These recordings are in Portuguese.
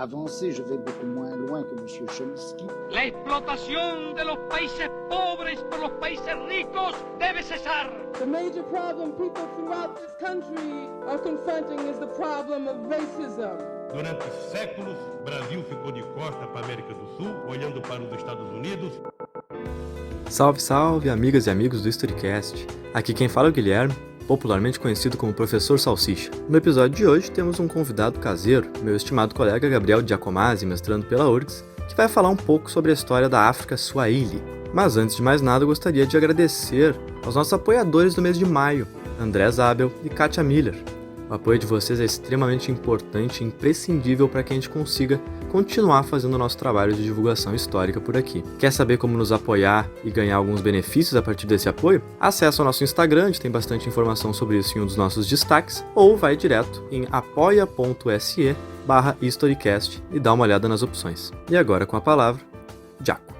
avancer, je vais beaucoup moins loin que M. Chomsky. La explotación de los países pobres por los países ricos debe cesar. The major problem people throughout this country are confronting is the problem of racism. Durante séculos, o Brasil ficou de costa para a América do Sul, olhando para os Estados Unidos. Salve, salve, amigas e amigos do Historycast. Aqui quem fala é o Guilherme, popularmente conhecido como Professor Salsicha. No episódio de hoje temos um convidado caseiro, meu estimado colega Gabriel Giacomazzi, mestrando pela URGS, que vai falar um pouco sobre a história da África Swahili. Mas antes de mais nada, eu gostaria de agradecer aos nossos apoiadores do mês de maio, André Zabel e Kátia Miller. O apoio de vocês é extremamente importante e imprescindível para que a gente consiga continuar fazendo o nosso trabalho de divulgação histórica por aqui. Quer saber como nos apoiar e ganhar alguns benefícios a partir desse apoio? Acesse o nosso Instagram, onde tem bastante informação sobre isso em um dos nossos destaques, ou vai direto em apoia.se/historycast e dá uma olhada nas opções. E agora com a palavra, Giaco.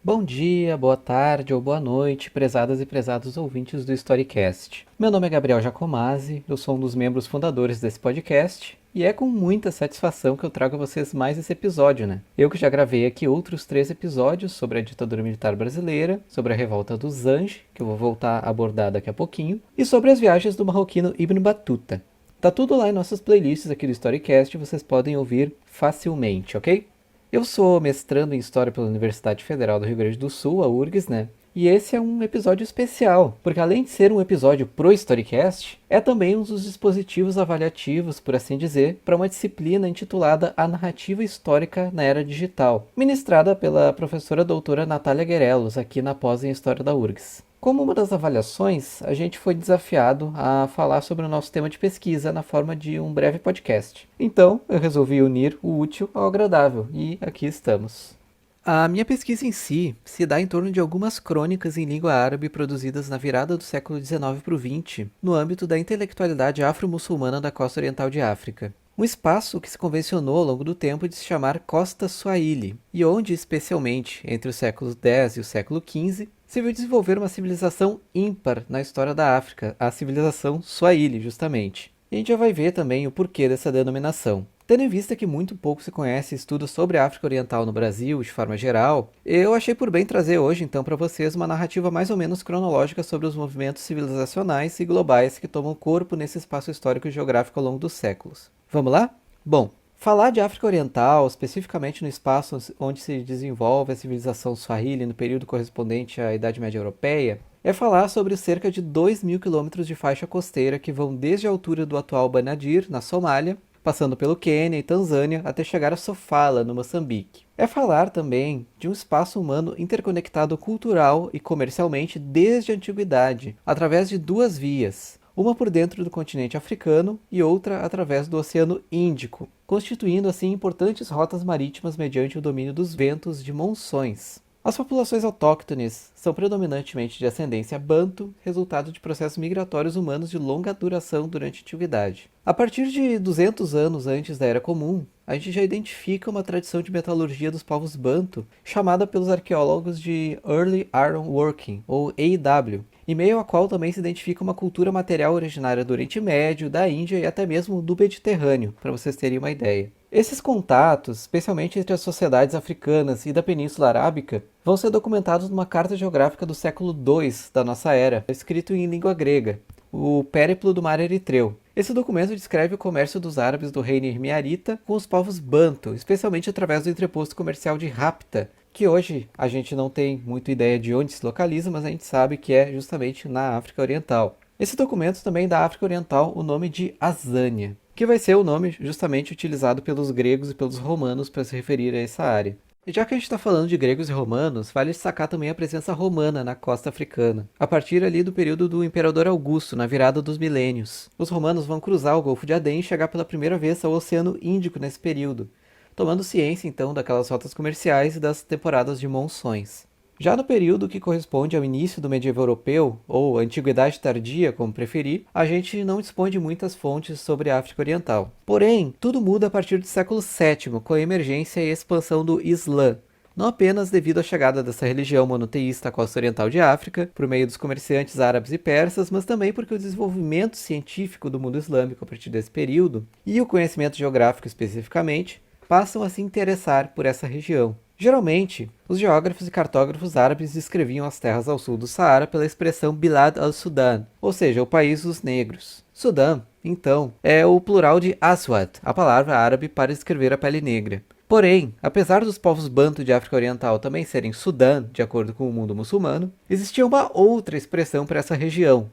Bom dia, boa tarde ou boa noite, prezadas e prezados ouvintes do Historycast. Meu nome é Gabriel Giacomazzi, eu sou um dos membros fundadores desse podcast e é com muita satisfação que eu trago a vocês mais esse episódio, né? Eu que já gravei aqui outros 3 episódios sobre a ditadura militar brasileira, sobre a revolta dos Zanj, que eu vou voltar a abordar daqui a pouquinho, e sobre as viagens do marroquino Ibn Battuta. Tá tudo lá em nossas playlists aqui do Historycast e vocês podem ouvir facilmente, ok? Eu sou mestrando em História pela Universidade Federal do Rio Grande do Sul, a URGS, né? E esse é um episódio especial, porque além de ser um episódio pro Historycast, é também um dos dispositivos avaliativos, por assim dizer, para uma disciplina intitulada A Narrativa Histórica na Era Digital, ministrada pela professora doutora Natália Guerelos, aqui na pós em História da URGS. Como uma das avaliações, a gente foi desafiado a falar sobre o nosso tema de pesquisa na forma de um breve podcast. Então, eu resolvi unir o útil ao agradável, e aqui estamos. A minha pesquisa em si se dá em torno de algumas crônicas em língua árabe produzidas na virada do século XIX para o XX, no âmbito da intelectualidade afro-muçulmana da costa oriental de África. Um espaço que se convencionou ao longo do tempo de se chamar Costa Swahili, e onde, especialmente entre o século X e o século XV, se viu desenvolver uma civilização ímpar na história da África, a civilização Swahili, justamente. E a gente já vai ver também o porquê dessa denominação. Tendo em vista que muito pouco se conhece e estuda sobre a África Oriental no Brasil, de forma geral, eu achei por bem trazer hoje, então, para vocês uma narrativa mais ou menos cronológica sobre os movimentos civilizacionais e globais que tomam corpo nesse espaço histórico e geográfico ao longo dos séculos. Vamos lá? Bom, falar de África Oriental, especificamente no espaço onde se desenvolve a civilização Swahili no período correspondente à Idade Média Europeia, é falar sobre os cerca de 2.000 quilômetros de faixa costeira que vão desde a altura do atual Banadir, na Somália, passando pelo Quênia e Tanzânia até chegar a Sofala, no Moçambique. É falar também de um espaço humano interconectado cultural e comercialmente desde a antiguidade, através de 2 vias, uma por dentro do continente africano e outra através do Oceano Índico, constituindo assim importantes rotas marítimas mediante o domínio dos ventos de monções. As populações autóctones são predominantemente de ascendência banto, resultado de processos migratórios humanos de longa duração durante a antiguidade. A partir de 200 anos antes da Era Comum, a gente já identifica uma tradição de metalurgia dos povos banto, chamada pelos arqueólogos de Early Iron Working, ou EIW, em meio à qual também se identifica uma cultura material originária do Oriente Médio, da Índia e até mesmo do Mediterrâneo, para vocês terem uma ideia. Esses contatos, especialmente entre as sociedades africanas e da Península Arábica, vão ser documentados numa carta geográfica do século II da nossa era, escrito em língua grega, o Périplo do Mar Eritreu. Esse documento descreve o comércio dos árabes do reino Irmiarita com os povos banto, especialmente através do entreposto comercial de Rapta, que hoje a gente não tem muita ideia de onde se localiza, mas a gente sabe que é justamente na África Oriental. Esse documento também dá à África Oriental o nome de Azânia, que vai ser o nome justamente utilizado pelos gregos e pelos romanos para se referir a essa área. E já que a gente está falando de gregos e romanos, vale destacar também a presença romana na costa africana, a partir ali do período do Imperador Augusto, na virada dos milênios. Os romanos vão cruzar o Golfo de Adém e chegar pela primeira vez ao Oceano Índico nesse período, tomando ciência então daquelas rotas comerciais e das temporadas de monções. Já no período que corresponde ao início do medievo europeu, ou antiguidade tardia, como preferir, a gente não dispõe de muitas fontes sobre a África Oriental. Porém, tudo muda a partir do século VII, com a emergência e expansão do Islã. não apenas devido à chegada dessa religião monoteísta à costa oriental de África, por meio dos comerciantes árabes e persas, mas também porque o desenvolvimento científico do mundo islâmico a partir desse período, e o conhecimento geográfico especificamente, passam a se interessar por essa região. Geralmente, os geógrafos e cartógrafos árabes descreviam as terras ao sul do Saara pela expressão Bilad al-Sudan, ou seja, o país dos negros. Sudã, então, é o plural de Aswad, a palavra árabe para descrever a pele negra. Porém, apesar dos povos banto de África Oriental também serem Sudã, de acordo com o mundo muçulmano, existia uma outra expressão para essa região,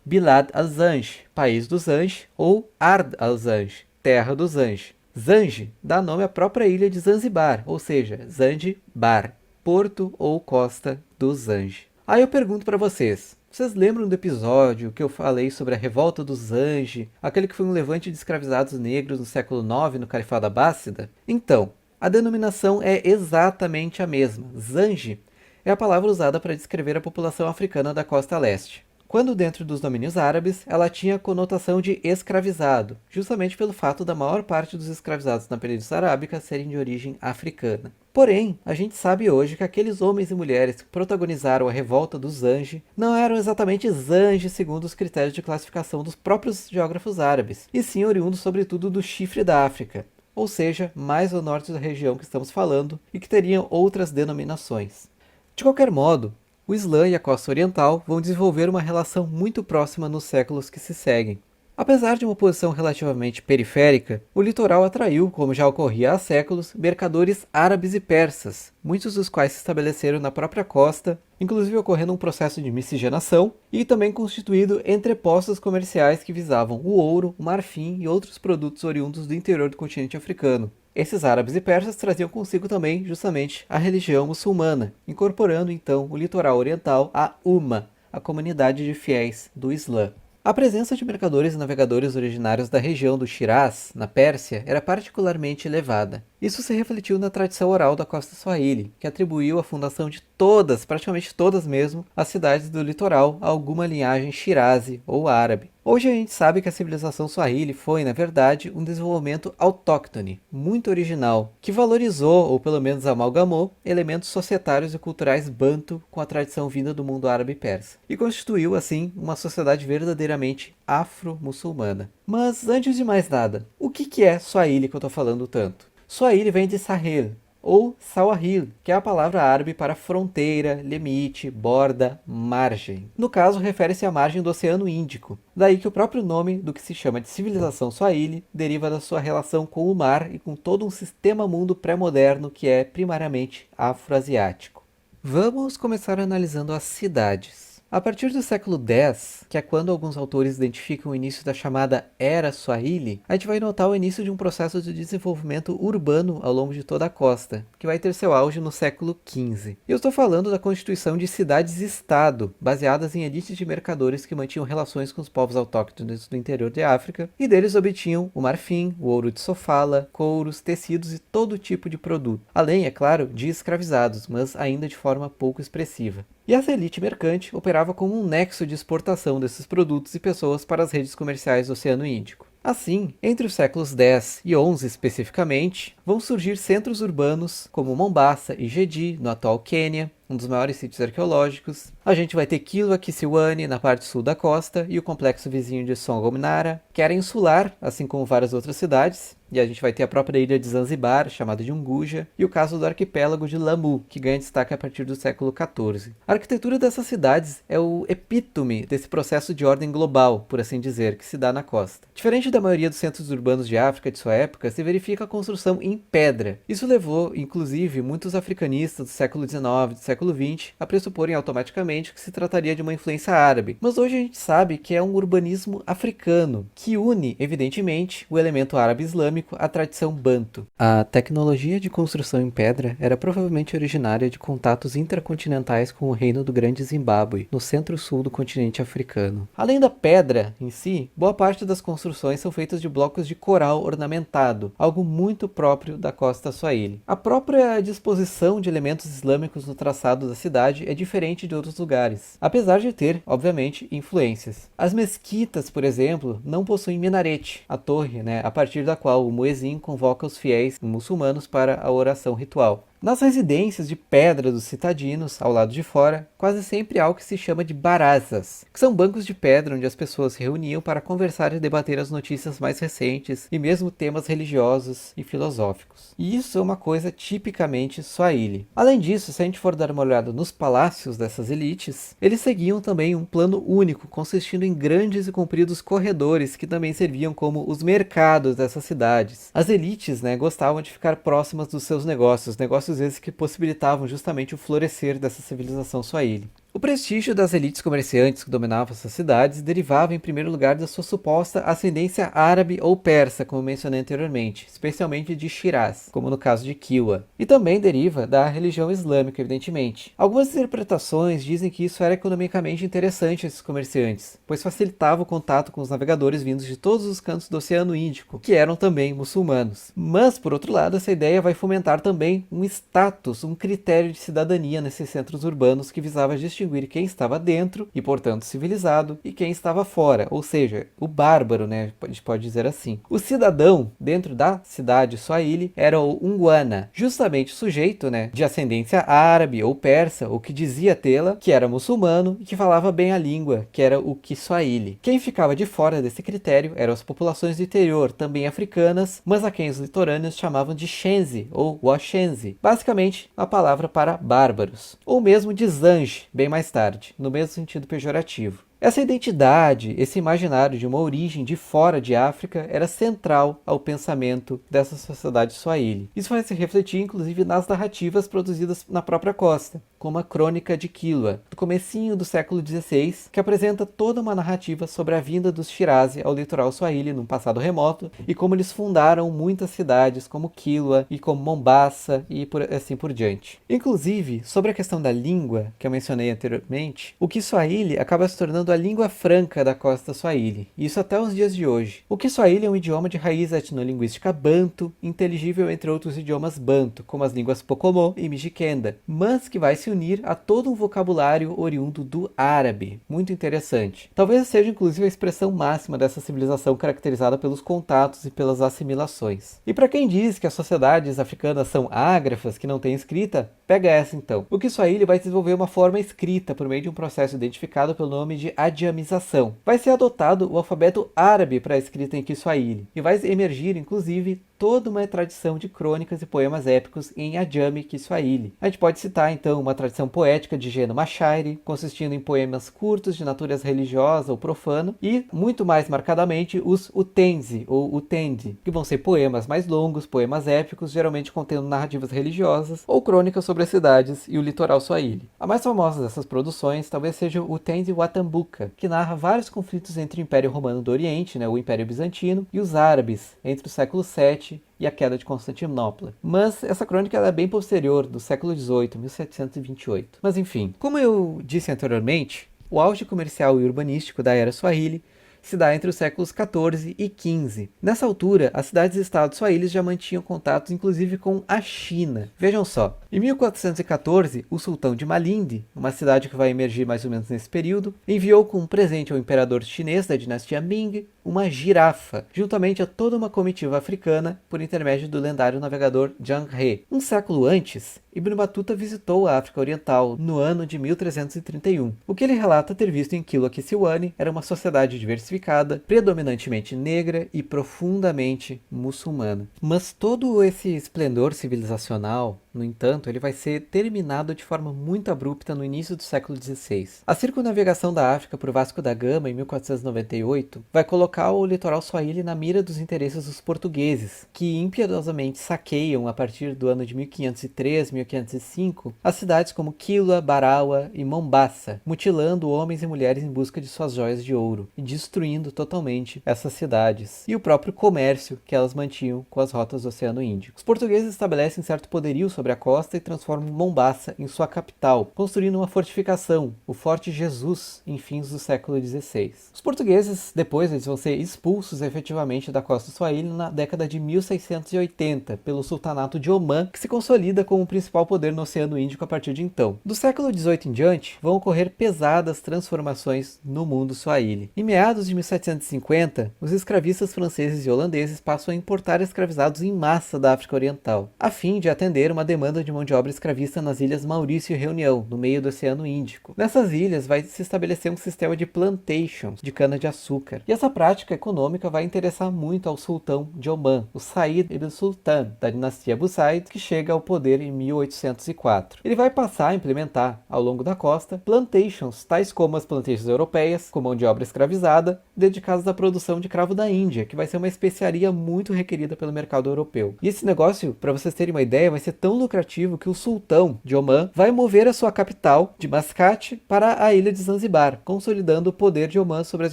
Bilad al-Zanj, país dos Zanj, ou Ard al-Zanj, terra dos Zanj. Zanj dá nome à própria ilha de Zanzibar, ou seja, Zanzibar, porto ou costa do Zanj. Aí eu pergunto para vocês lembram do episódio que eu falei sobre a revolta dos Zanj, aquele que foi um levante de escravizados negros no século IX no Califado Abássida? Então, a denominação é exatamente a mesma. Zanj é a palavra usada para descrever a população africana da costa leste. Quando dentro dos domínios árabes, ela tinha conotação de escravizado, justamente pelo fato da maior parte dos escravizados na Península Arábica serem de origem africana. Porém, a gente sabe hoje que aqueles homens e mulheres que protagonizaram a revolta dos Zanj não eram exatamente Zanj segundo os critérios de classificação dos próprios geógrafos árabes, e sim oriundos sobretudo do chifre da África, ou seja, mais ao norte da região que estamos falando e que teriam outras denominações. De qualquer modo, o Islã e a costa oriental vão desenvolver uma relação muito próxima nos séculos que se seguem. Apesar de uma posição relativamente periférica, o litoral atraiu, como já ocorria há séculos, mercadores árabes e persas, muitos dos quais se estabeleceram na própria costa, inclusive ocorrendo um processo de miscigenação, e também constituído entrepostos comerciais que visavam o ouro, o marfim e outros produtos oriundos do interior do continente africano. Esses árabes e persas traziam consigo também, justamente, a religião muçulmana, incorporando então o litoral oriental à Umma, a comunidade de fiéis do Islã. A presença de mercadores e navegadores originários da região do Shiraz, na Pérsia, era particularmente elevada. Isso se refletiu na tradição oral da costa Swahili, que atribuiu a fundação de todas, praticamente todas mesmo, as cidades do litoral a alguma linhagem Shirazi ou árabe. Hoje a gente sabe que a civilização Swahili foi, na verdade, um desenvolvimento autóctone, muito original, que valorizou, ou pelo menos amalgamou, elementos societários e culturais banto com a tradição vinda do mundo árabe e persa, e constituiu, assim, uma sociedade verdadeiramente afro-muçulmana. Mas, antes de mais nada, o que é Swahili que eu estou falando tanto? Swahili vem de Sahel, ou Sawahil, que é a palavra árabe para fronteira, limite, borda, margem. No caso, refere-se à margem do Oceano Índico. Daí que o próprio nome do que se chama de civilização Swahili deriva da sua relação com o mar e com todo um sistema mundo pré-moderno que é primariamente afroasiático. Vamos começar analisando as cidades. A partir do século X, que é quando alguns autores identificam o início da chamada Era Swahili, a gente vai notar o início de um processo de desenvolvimento urbano ao longo de toda a costa, que vai ter seu auge no século XV. E eu estou falando da constituição de cidades-estado, baseadas em elites de mercadores que mantinham relações com os povos autóctones do interior de África, e deles obtinham o marfim, o ouro de Sofala, couros, tecidos e todo tipo de produto. Além, é claro, de escravizados, mas ainda de forma pouco expressiva. E essa elite mercante operava como um nexo de exportação desses produtos e pessoas para as redes comerciais do Oceano Índico. Assim, entre os séculos X e XI especificamente, vão surgir centros urbanos como Mombasa e Jeddah, no atual Quênia, um dos maiores sítios arqueológicos. A gente vai ter Kilwa Kisiwani, na parte sul da costa, e o complexo vizinho de Songomnara, que era insular, assim como várias outras cidades. E a gente vai ter a própria ilha de Zanzibar, chamada de Unguja, e o caso do arquipélago de Lamu, que ganha destaque a partir do século XIV. A arquitetura dessas cidades é o epítome desse processo de ordem global, por assim dizer, que se dá na costa. Diferente da maioria dos centros urbanos de África de sua época, se verifica a construção em pedra. Isso levou, inclusive, muitos africanistas do século XIX e do século XX a pressuporem automaticamente que se trataria de uma influência árabe. Mas hoje a gente sabe que é um urbanismo africano, que une, evidentemente, o elemento árabe islâmico à tradição banto. A tecnologia de construção em pedra era provavelmente originária de contatos intercontinentais com o reino do Grande Zimbábue, no centro-sul do continente africano. Além da pedra em si, boa parte das construções são feitas de blocos de coral ornamentado, algo muito próprio da costa Swahili. A própria disposição de elementos islâmicos no traçado da cidade é diferente de outros lugares, apesar de ter, obviamente, influências. As mesquitas, por exemplo, não possuem minarete, a torre, a partir da qual o muezzin convoca os fiéis muçulmanos para a oração ritual. Nas residências de pedra dos citadinos, ao lado de fora, quase sempre há o que se chama de barazas, que são bancos de pedra onde as pessoas se reuniam para conversar e debater as notícias mais recentes e mesmo temas religiosos e filosóficos. E isso é uma coisa tipicamente Swahili. Além disso, se a gente for dar uma olhada nos palácios dessas elites, eles seguiam também um plano único, consistindo em grandes e compridos corredores que também serviam como os mercados dessas cidades. As elites, gostavam de ficar próximas dos seus negócios esses que possibilitavam justamente o florescer dessa civilização Swahili. O prestígio das elites comerciantes que dominavam essas cidades derivava em primeiro lugar da sua suposta ascendência árabe ou persa, como mencionei anteriormente, especialmente de Shiraz, como no caso de Kilwa. E também deriva da religião islâmica, evidentemente. Algumas interpretações dizem que isso era economicamente interessante a esses comerciantes, pois facilitava o contato com os navegadores vindos de todos os cantos do Oceano Índico, que eram também muçulmanos. Mas, por outro lado, essa ideia vai fomentar também um status, um critério de cidadania nesses centros urbanos que visava distinguir quem estava dentro e, portanto, civilizado, e quem estava fora, ou seja, o bárbaro, a gente pode dizer assim. O cidadão, dentro da cidade Swahili, era o Ungwana, justamente o sujeito, de ascendência árabe ou persa, ou que dizia tê-la, que era muçulmano e que falava bem a língua, que era o Kiswahili. Quem ficava de fora desse critério eram as populações do interior, também africanas, mas a quem os litorâneos chamavam de Shenzi, ou Washenzi, basicamente a palavra para bárbaros, ou mesmo de Zanj, bem mais tarde, no mesmo sentido pejorativo. Essa identidade, esse imaginário de uma origem de fora de África era central ao pensamento dessa sociedade Swahili. Isso vai se refletir inclusive nas narrativas produzidas na própria costa, como a Crônica de Kilwa, do comecinho do século XVI, que apresenta toda uma narrativa sobre a vinda dos Shirazi ao litoral Swahili num passado remoto e como eles fundaram muitas cidades como Kilwa e como Mombasa e assim por diante. Inclusive, sobre a questão da língua, que eu mencionei anteriormente, o Kiswahili acaba se tornando a língua franca da costa Swahili, isso até os dias de hoje. O Kiswahili é um idioma de raiz etnolinguística banto, inteligível entre outros idiomas banto, como as línguas Pokomo e Mijikenda, mas que vai se unir a todo um vocabulário oriundo do árabe. Muito interessante. Talvez seja inclusive a expressão máxima dessa civilização caracterizada pelos contatos e pelas assimilações. E para quem diz que as sociedades africanas são ágrafas, que não têm escrita, pega essa então. O Kiswahili vai desenvolver uma forma escrita por meio de um processo identificado pelo nome de adiamização. Vai ser adotado o alfabeto árabe para a escrita em Kiswahili e vai emergir, inclusive, toda uma tradição de crônicas e poemas épicos em Ajami Kiswahili. A gente pode citar, então, uma tradição poética de gênero Mashairi, consistindo em poemas curtos de natureza religiosa ou profano, e, muito mais marcadamente, os utenzi ou utendi, que vão ser poemas mais longos, poemas épicos, geralmente contendo narrativas religiosas ou crônicas sobre as cidades e o litoral Swahili. A mais famosa dessas produções talvez seja o Utenzi Watambuka, que narra vários conflitos entre o Império Romano do Oriente, o Império Bizantino, e os árabes, entre o século VII e a queda de Constantinopla. Mas essa crônica é bem posterior, do século XVIII, 1728. Mas enfim, como eu disse anteriormente, o auge comercial e urbanístico da era Swahili se dá entre os séculos XIV e XV. Nessa altura, as cidades-estados swahilis já mantinham contatos inclusive com a China. Vejam só, em 1414, o sultão de Malindi, uma cidade que vai emergir mais ou menos nesse período, enviou como presente ao imperador chinês da dinastia Ming uma girafa, juntamente a toda uma comitiva africana por intermédio do lendário navegador Zhang He. Um século antes, Ibn Battuta visitou a África Oriental no ano de 1331. O que ele relata ter visto em Kilwa Kisiwani era uma sociedade diversificada, predominantemente negra e profundamente muçulmana. Mas todo esse esplendor civilizacional, no entanto, ele vai ser terminado de forma muito abrupta no início do século XVI. A circunnavegação da África por Vasco da Gama, em 1498, vai colocar o litoral Swahili na mira dos interesses dos portugueses, que impiedosamente saqueiam, a partir do ano de 1503, 1505, as cidades como Kilwa, Barawa e Mombasa, mutilando homens e mulheres em busca de suas joias de ouro, e destruindo totalmente essas cidades, e o próprio comércio que elas mantinham com as rotas do Oceano Índico. Os portugueses estabelecem certo poderio sobre a costa e transformam Mombasa em sua capital, construindo uma fortificação, o Forte Jesus, em fins do século XVI. Os portugueses, depois, eles vão ser expulsos efetivamente da costa Swahili na década de 1680, pelo sultanato de Omã, que se consolida como o principal principal poder no Oceano Índico a partir de então. Do século XVIII em diante, vão ocorrer pesadas transformações no mundo Swahili. Em meados de 1750, os escravistas franceses e holandeses passam a importar escravizados em massa da África Oriental, a fim de atender uma demanda de mão de obra escravista nas ilhas Maurício e Reunião, no meio do Oceano Índico. Nessas ilhas vai se estabelecer um sistema de plantations de cana-de-açúcar, e essa prática econômica vai interessar muito ao sultão de Omã, o Said ibn Sultan, da dinastia Busaid, que chega ao poder em 1804. Ele vai passar a implementar, ao longo da costa, plantations, tais como as plantations europeias, com mão de obra escravizada, dedicadas à produção de cravo da Índia, que vai ser uma especiaria muito requerida pelo mercado europeu. E esse negócio, para vocês terem uma ideia, vai ser tão lucrativo que o sultão de Omã vai mover a sua capital, de Mascate, para a ilha de Zanzibar, consolidando o poder de Omã sobre as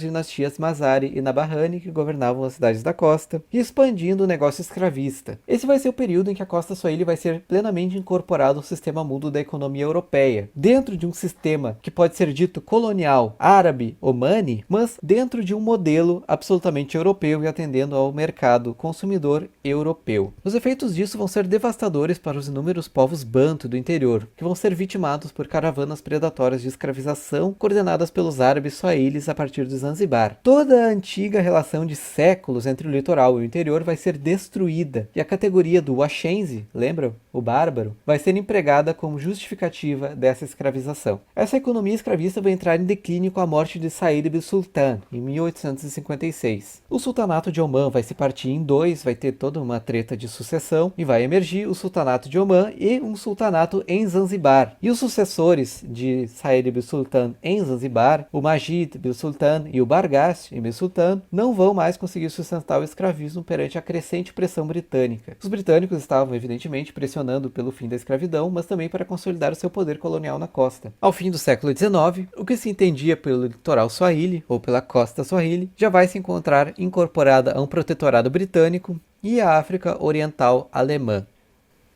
dinastias Mazari e Nabahani, que governavam as cidades da costa, e expandindo o negócio escravista. Esse vai ser o período em que a costa Swahili vai ser plenamente incorporada ao sistema mundo da economia europeia, dentro de um sistema que pode ser dito colonial, árabe, omani, mas dentro de um modelo absolutamente europeu e atendendo ao mercado consumidor europeu. Os efeitos disso vão ser devastadores para os inúmeros povos banto do interior, que vão ser vitimados por caravanas predatórias de escravização coordenadas pelos árabes swahilis a partir de Zanzibar. Toda a antiga relação de séculos entre o litoral e o interior vai ser destruída, e a categoria do Washensi, lembram? O bárbaro, vai ser empregada como justificativa dessa escravização. Essa economia escravista vai entrar em declínio com a morte de Said ibn Sultan, em 1856. O sultanato de Omã vai se partir em dois, vai ter toda uma treta de sucessão, e vai emergir o sultanato de Omã e um sultanato em Zanzibar. E os sucessores de Said ibn Sultan em Zanzibar, o Majid ibn Sultan e o Bargas ibn Sultan, não vão mais conseguir sustentar o escravismo perante a crescente pressão britânica. Os britânicos estavam, evidentemente, pressionando pelo fim da escravidão, mas também para consolidar o seu poder colonial na costa. Ao fim do século XIX, o que se entendia pelo litoral Swahili, ou pela costa Swahili, já vai se encontrar incorporada a um protetorado britânico e a África Oriental Alemã.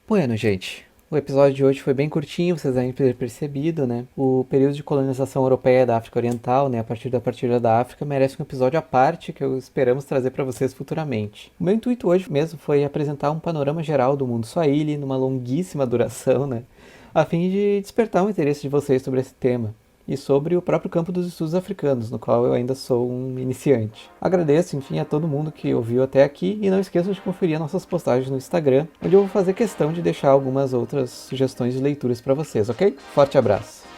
Bueno, gente, o episódio de hoje foi bem curtinho, vocês devem ter percebido, né? O período de colonização europeia da África Oriental, né, a partir da partilha da África, merece um episódio à parte que esperamos trazer para vocês futuramente. O meu intuito hoje mesmo foi apresentar um panorama geral do mundo Swahili, numa longuíssima duração, né, a fim de despertar o interesse de vocês sobre esse tema e sobre o próprio campo dos estudos africanos, no qual eu ainda sou um iniciante. Agradeço, enfim, a todo mundo que ouviu até aqui e não esqueçam de conferir nossas postagens no Instagram, onde eu vou fazer questão de deixar algumas outras sugestões de leituras para vocês, ok? Forte abraço!